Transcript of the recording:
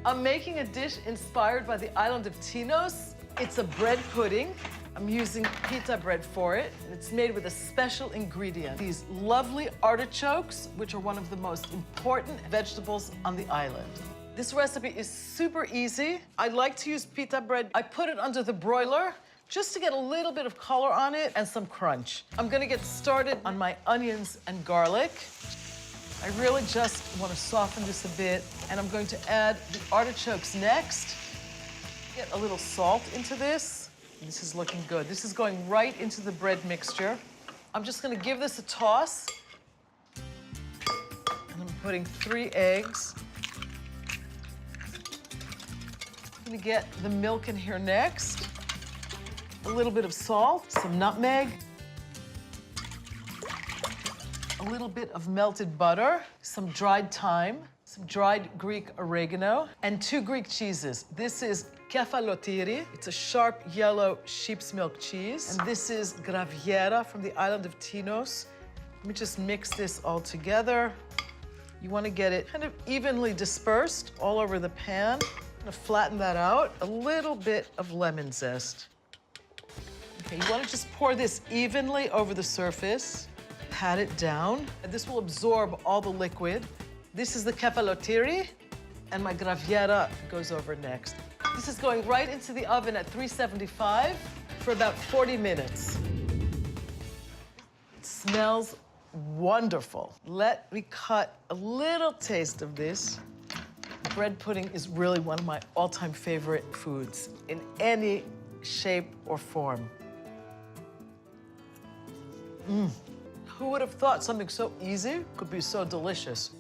I'm making a dish inspired by the island of Tinos. It's a bread pudding. I'm using pita bread for it. It's made with a special ingredient, these lovely artichokes, which are one of the most important vegetables on the island. This recipe is super easy. I like to use pita bread. I put it under the broiler just to get a little bit of color on it and some crunch. I'm gonna get started on my onions and garlic. I really just want to soften this a bit, and I'm going to add the artichokes next. Get a little salt into this. This is looking good. This is going right into the bread mixture. I'm just gonna give this a toss. And I'm putting 3 eggs. I'm gonna get the milk in here next. A little bit of salt, some nutmeg. A little bit of melted butter, some dried thyme, some dried Greek oregano, and 2 Greek cheeses. This is kefalotiri. It's a sharp yellow sheep's milk cheese. And this is graviera from the island of Tinos. Let me just mix this all together. You want to get it kind of evenly dispersed all over the pan. I'm gonna flatten that out. A little bit of lemon zest. Okay, you want to just pour this evenly over the surface. Pat it down. And this will absorb all the liquid. This is the kefalotiri, and my graviera goes over next. This is going right into the oven at 375 for about 40 minutes. It smells wonderful. Let me cut a little taste of this. Bread pudding is really one of my all-time favorite foods in any shape or form. Who would have thought something so easy could be so delicious?